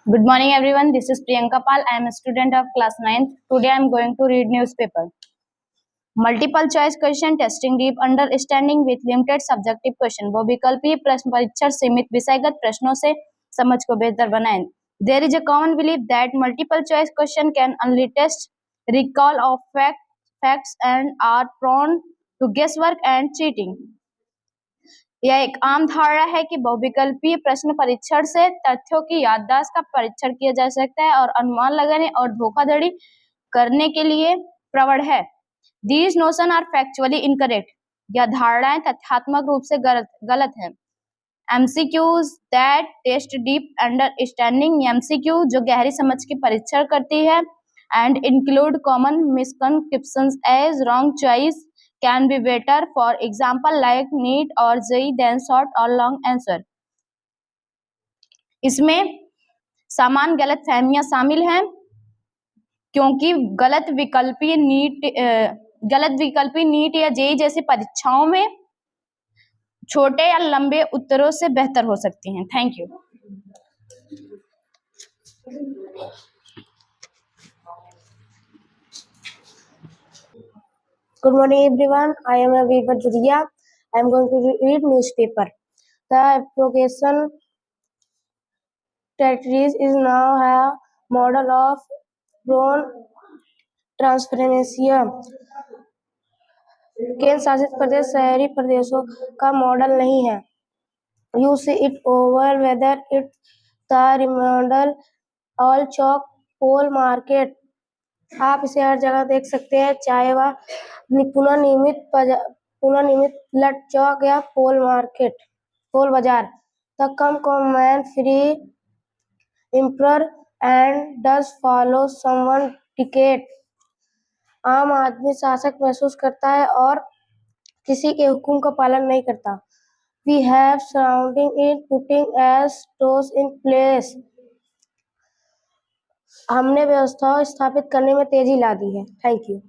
Good morning everyone. This is Priyanka Pal. I am a student of class 9th. Today I am going to read newspaper. Multiple choice question testing deep understanding with limited subjective question. वो विकल्पीय प्रश्न परीक्षण सीमित विषयगत प्रश्नों से समझ को बेहतर बनाएं. There is a common belief that multiple choice question can only test recall of facts and are prone to guesswork and cheating. यह एक आम धारणा है कि बहुविकल्पीय प्रश्न परीक्षण से तथ्यों की याददाश्त का परीक्षण किया जा सकता है और अनुमान लगाने और धोखाधड़ी करने के लिए प्रवण है. These notions are factually incorrect. यह धारणाएं तथ्यात्मक रूप से गलत है. MCQs that test deep understanding. MCQ जो गहरी समझ की परीक्षण करती है and include common misconceptions as wrong choice can be better, for example like NEET or JEE than short or long answer. इसमें समान गलत फहमियां शामिल हैं क्योंकि गलत विकल्पी नीट या जेई जैसी परीक्षाओं में छोटे या लंबे उत्तरों से बेहतर हो सकती हैं. Thank you. Good morning everyone. I am Naveen Bajoria. I am going to read newspaper. The application territories is now a model of drone transparency. केंद्र शासित प्रदेश शहरी प्रदेशों का मॉडल नहीं है. You see it over whether it's the remodel all chalk pole market. आप इसे हर जगह देख सकते हैं, चाहे वह पुनर्निर्मित लट चौक या पोल बाजार. The common free emperor and does follow someone dictate. आम आदमी शासक महसूस करता है और किसी के हुक्म का पालन नहीं करता. We have surrounding it putting as toes in place. हमने व्यवस्थाओं स्थापित करने में तेजी ला दी है. Thank you.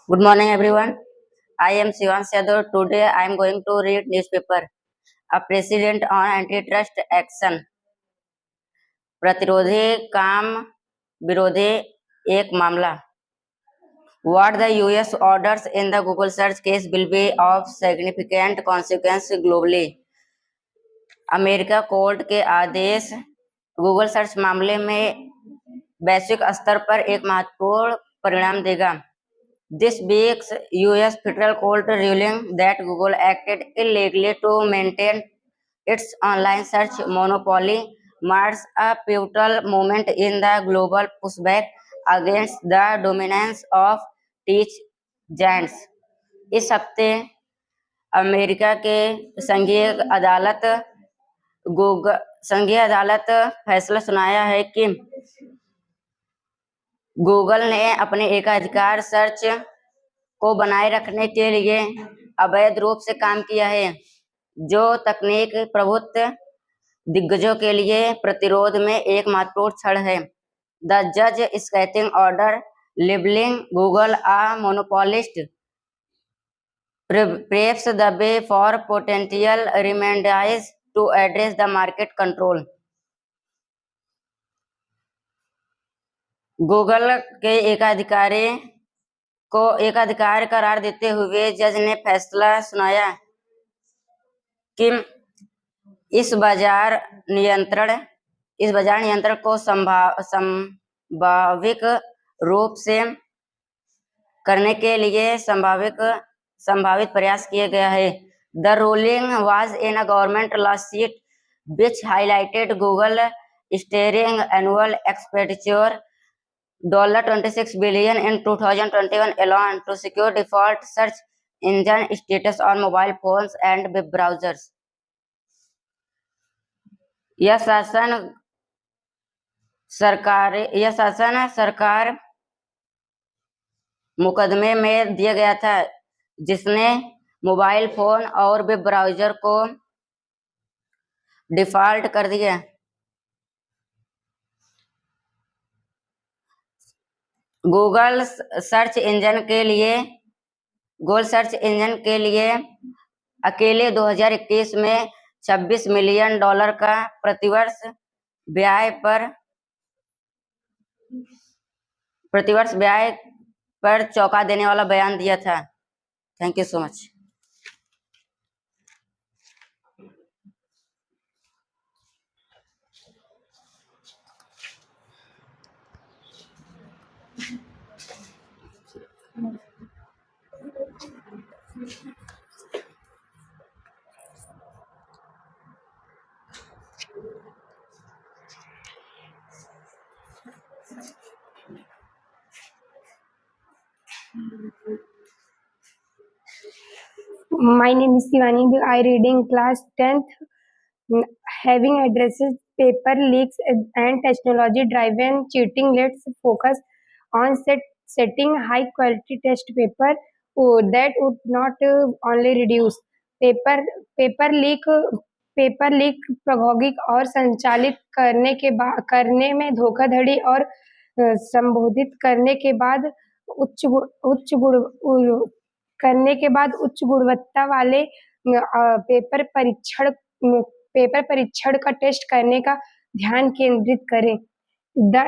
Good morning everyone. I am Shivansh Yadav. Today I am going to read newspaper. A precedent on antitrust action. प्रतिरोधी काम विरोधी एक मामला. What the US orders in the Google search case will be of significant consequence globally. America court के आदेश Google search मामले में वैश्विक स्तर पर एक महत्वपूर्ण परिणाम देगा. This week's US Federal Court ruling that Google acted illegally to maintain its online search monopoly marks a pivotal moment in the global pushback against the dominance of tech giants. इस हफ्ते अमेरिका के संघीय अदालत फैसला सुनाया है कि Google ने अपने एकाधिकार सर्च को बनाए रखने के लिए अवैध रूप से काम किया है, जो तकनीक प्रभुत्व दिग्गजों के लिए प्रतिरोध में एक महत्वपूर्ण क्षण है. द जज skating order labelling Google a monopolist paves the way for potential remedies to address the market control. Google के एकाधिकार करार देते हुए जज ने फैसला सुनाया कि इस बाजार नियंत्रण को संभावित रूप से करने के लिए संभावित प्रयास किया गया है। The ruling was in a government lawsuit which highlighted Google staring annual expenditure $26 billion in 2021 alone to secure default search engine status on mobile phones and web browsers. यह शासन सरकार मुकदमे में दिया गया था जिसने मोबाइल फोन और वेब ब्राउज़र को डिफ़ॉल्ट कर दिया। गूगल सर्च इंजन के लिए अकेले 2021 में $26 मिलियन का प्रतिवर्ष व्यय पर चौंका देने वाला बयान दिया था। Thank you so much. My name is Shivani. I reading class 10th. Having addresses paper leaks and technology-driven cheating, let's focus on setting high-quality test paper that would not only reduce paper leak प्रौद्योगिक और संचालित करने में धोखाधड़ी और संबोधित करने के बाद उच्च गुणवत्ता वाले पेपर परीक्षण का टेस्ट करने का ध्यान केंद्रित करें। The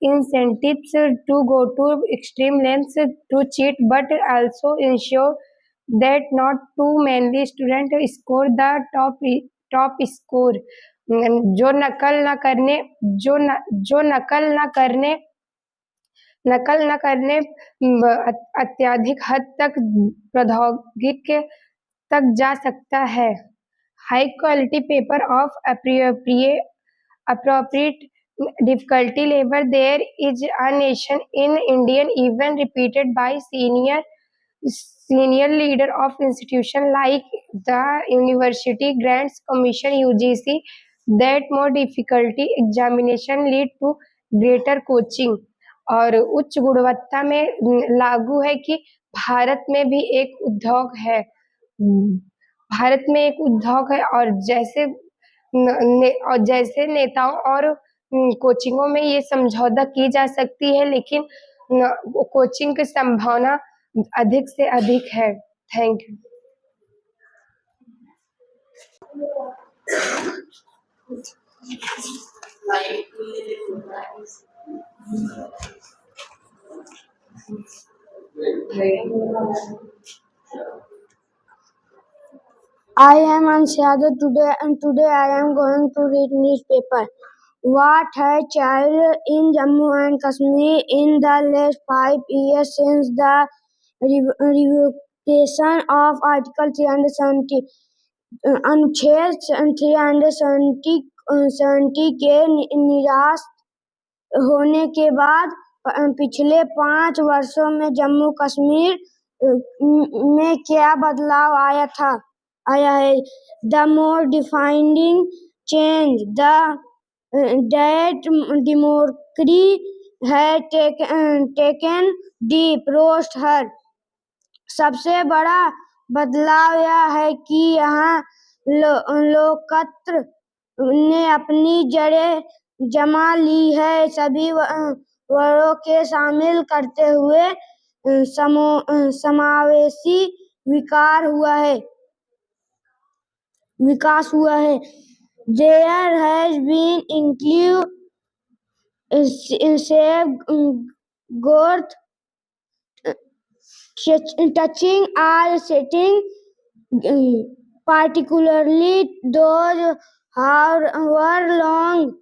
incentives to go to extreme lengths to cheat, but also ensure that not too many students score the top score. जो नकल न करने अत्यधिक हद तक प्रौद्योगिकी तक जा सकता है। High quality paper of appropriate difficulty level. There is a nation in Indian even repeated by senior leader of institution like the University Grants Commission UGC that more difficulty examination lead to greater coaching. और उच्च गुणवत्ता में लागू है कि भारत में भी एक उद्योग है और जैसे नेताओं और कोचिंगों में ये समझौता की जा सकती है, लेकिन कोचिंग की संभावना अधिक से अधिक है। Thank you. I am Anshada today I am going to read newspaper. What has changed in Jammu and Kashmir in the last 5 years since the revocation of Article 370 अनुच्छेद 370 के निरस्त होने के बाद पिछले 5 वर्षों में जम्मू कश्मीर में क्या बदलाव आया है। The more defining change that democracy has taken deep roots है। सबसे बड़ा बदलाव यह है कि यहाँ लोकतंत्र ने अपनी जड़ें जमा ली है। सभी वर्गों के शामिल करते हुए समावेशी विकास हुआ है। There has been inclusive growth touching all settings, particularly those who were long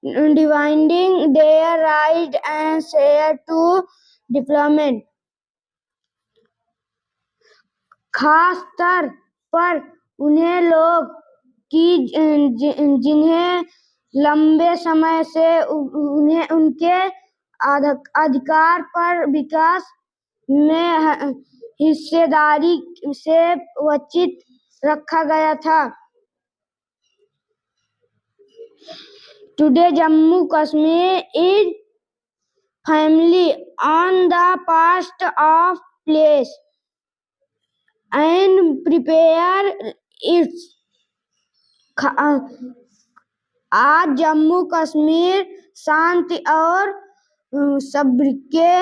dividing their right and share to development. खास तौर पर उन्हें लोग की जिन्हें लंबे समय से उन्हें उनके अधिकार पर विकास में हिस्सेदारी से वंचित रखा गया था। Today, Jammu Kashmir is firmly on the path of peace and prepare its आज जम्मू कश्मीर शांति और सब्र के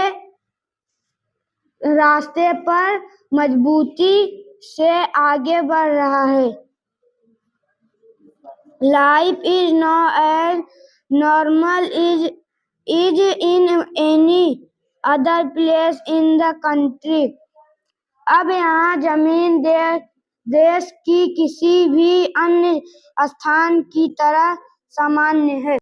रास्ते पर मजबूती से आगे बढ़ रहा है। Life is now as normal as is in any other place in the country. अब यहाँ जमीन देश की किसी भी अन्य स्थान की तरह सामान्य है।